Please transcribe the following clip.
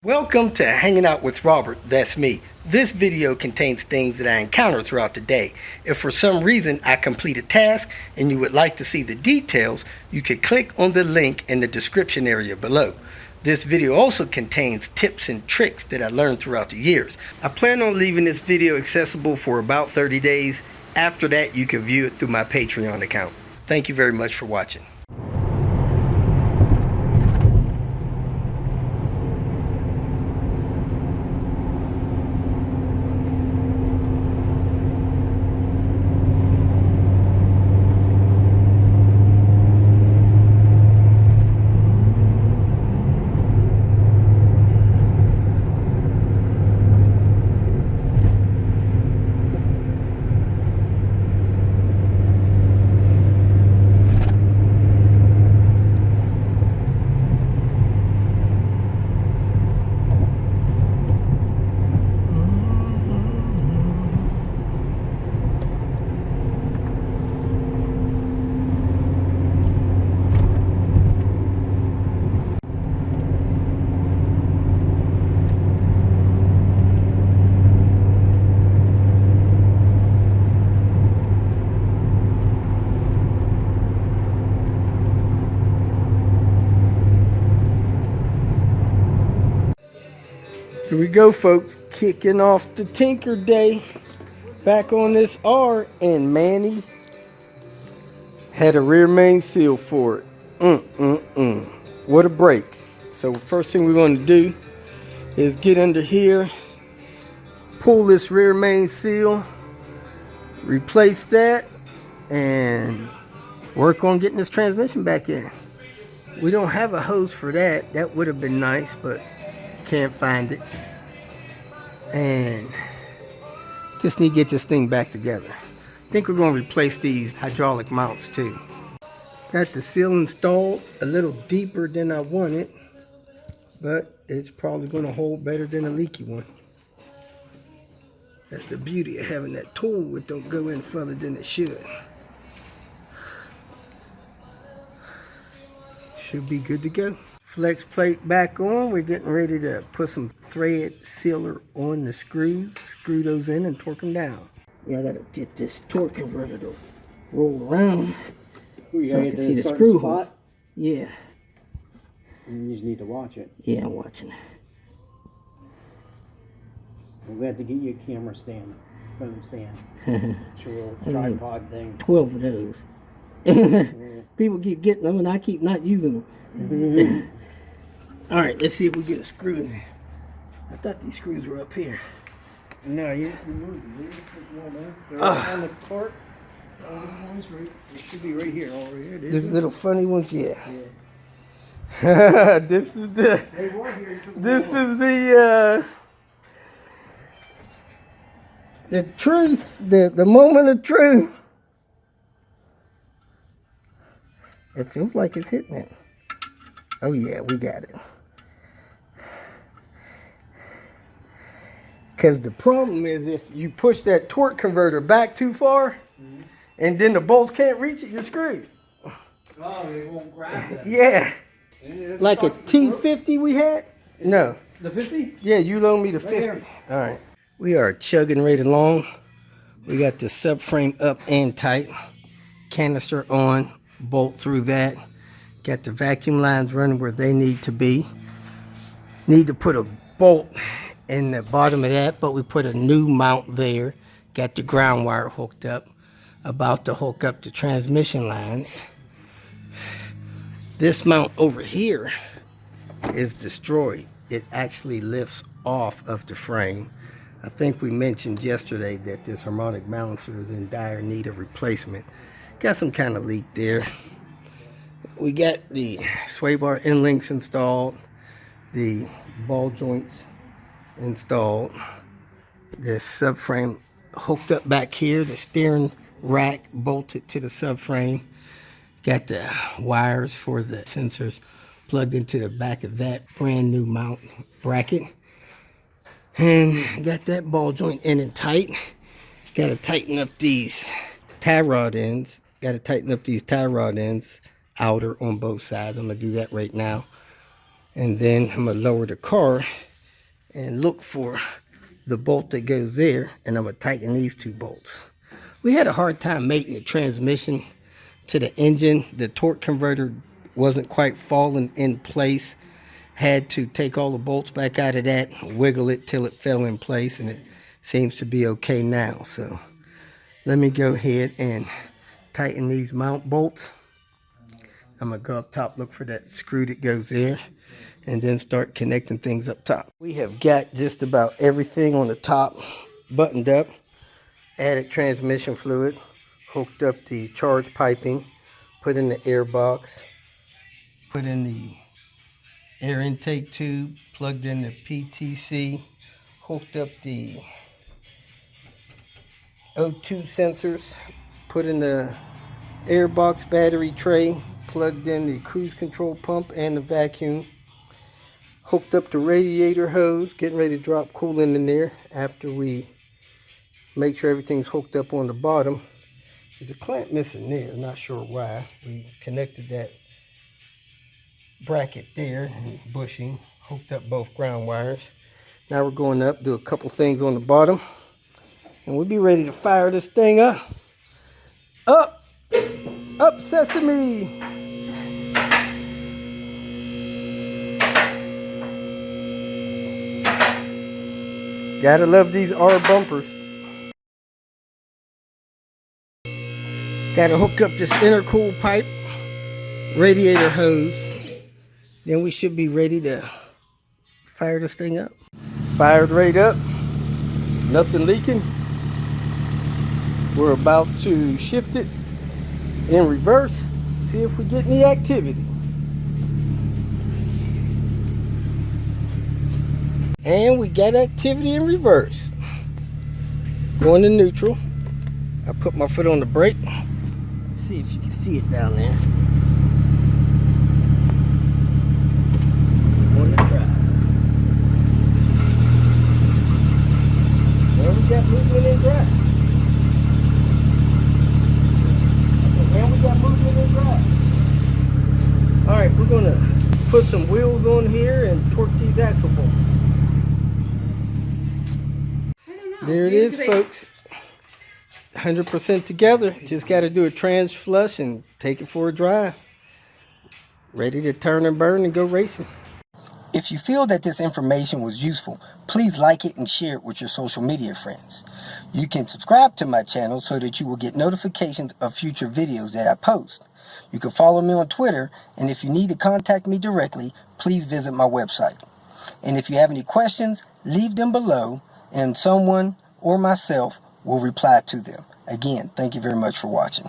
Welcome to Hanging Out with Robert, that's me. This video contains things that I encounter throughout the day. If for some reason I complete a task and you would like to see the details, you can click on the link in the description area below. This video also contains tips and tricks that I learned throughout the years. I plan on leaving this video accessible for about 30 days. After that, you can view it through my Patreon account. Thank you very much for watching. Here we go, folks, kicking off the Tinker Day. Back on this R, and Manny had a rear main seal for it. What a break. So first thing we're going to do is get under here, pull this rear main seal, replace that, and work on getting this transmission back in. We don't have a hose for that. That would have been nice, but can't find it. And just need to get this thing back together. I think we're going to replace these hydraulic mounts too. Got the seal installed a little deeper than I wanted, but it's probably going to hold better than a leaky one. That's the beauty of having that tool. It don't go in further than it should. Should be good to go. Flex plate back on. We're getting ready to put some thread sealer on the screws. Screw those in and torque them down. Yeah, I gotta get this torque converter to roll around so I can see the screw hole. Yeah. You just need to watch it. Yeah, I'm watching it. We have to get you a camera stand, phone stand. Sure, tripod thing. 12 of those. People keep getting them and I keep not using them. All right, let's see if we get a screw in there. I thought these screws were up here. No, you moved them. They're on the cart. It should be right here. Oh, here it is. These little funny ones, yeah. This is the. They were here. This is the truth, the moment of truth. It feels like it's hitting it. Oh yeah, we got it. Because the problem is if you push that torque converter back too far, and then the bolts can't reach it, you're screwed. Oh, they won't grab that. Yeah. Like a T50 we had? No. The 50? Yeah, you loaned me the 50. Here. All right. We are chugging right along. We got the subframe up and tight. Canister on, bolt through that. Got the vacuum lines running where they need to be. Need to put a bolt in the bottom of that, but we put a new mount there. Got the ground wire hooked up. About to hook up the transmission lines. This mount over here is destroyed. It actually lifts off of the frame. I think we mentioned yesterday that this harmonic balancer is in dire need of replacement. Got some kind of leak there. We got the sway bar end links installed, the ball joints installed, the subframe hooked up back here, the steering rack bolted to the subframe. Got the wires for the sensors plugged into the back of that brand new mount bracket. And got that ball joint in and tight. Got to tighten up these tie rod ends. Got to tighten up these tie rod ends outer on both sides. I'm going to do that right now. And then I'm going to lower the car and look for the bolt that goes there, and I'm going to tighten these 2 bolts. We had a hard time making the transmission to the engine. The torque converter wasn't quite falling in place. Had to take all the bolts back out of that, wiggle it till it fell in place, and it seems to be okay now. So let me go ahead and tighten these mount bolts. I'm going to go up top, look for that screw that goes there, and then start connecting things up top. We have got just about everything on the top buttoned up. Added transmission fluid, hooked up the charge piping, put in the air box, put in the air intake tube, plugged in the PTC, hooked up the O2 sensors, put in the air box battery tray, plugged in the cruise control pump and the vacuum, hooked up the radiator hose, getting ready to drop coolant in there after we make sure everything's hooked up on the bottom. There's a clamp missing there, not sure why. We connected that bracket there and bushing, hooked up both ground wires. Now we're going up, do a couple things on the bottom, and we'll be ready to fire this thing up. Up! Up, sesame! Gotta love these R bumpers. Gotta hook up this intercool pipe, radiator hose. Then we should be ready to fire this thing up. Fired right up. Nothing leaking. We're about to shift it in reverse. See if we get any activity. And we got activity in reverse. Going to neutral. I put my foot on the brake. See if you can see it down there. On the drive. And we got movement in drive. And we got movement in drive. Alright, we're going to put some wheels on here and torque these axle bolts. There it is, folks. 100% together. Just got to do a trans flush and take it for a drive. Ready to turn and burn and go racing. If you feel that this information was useful, please like it and share it with your social media friends. You can subscribe to my channel so that you will get notifications of future videos that I post. You can follow me on Twitter, and if you need to contact me directly, please visit my website. And if you have any questions, leave them below, and someone or myself will reply to them. Again, thank you very much for watching.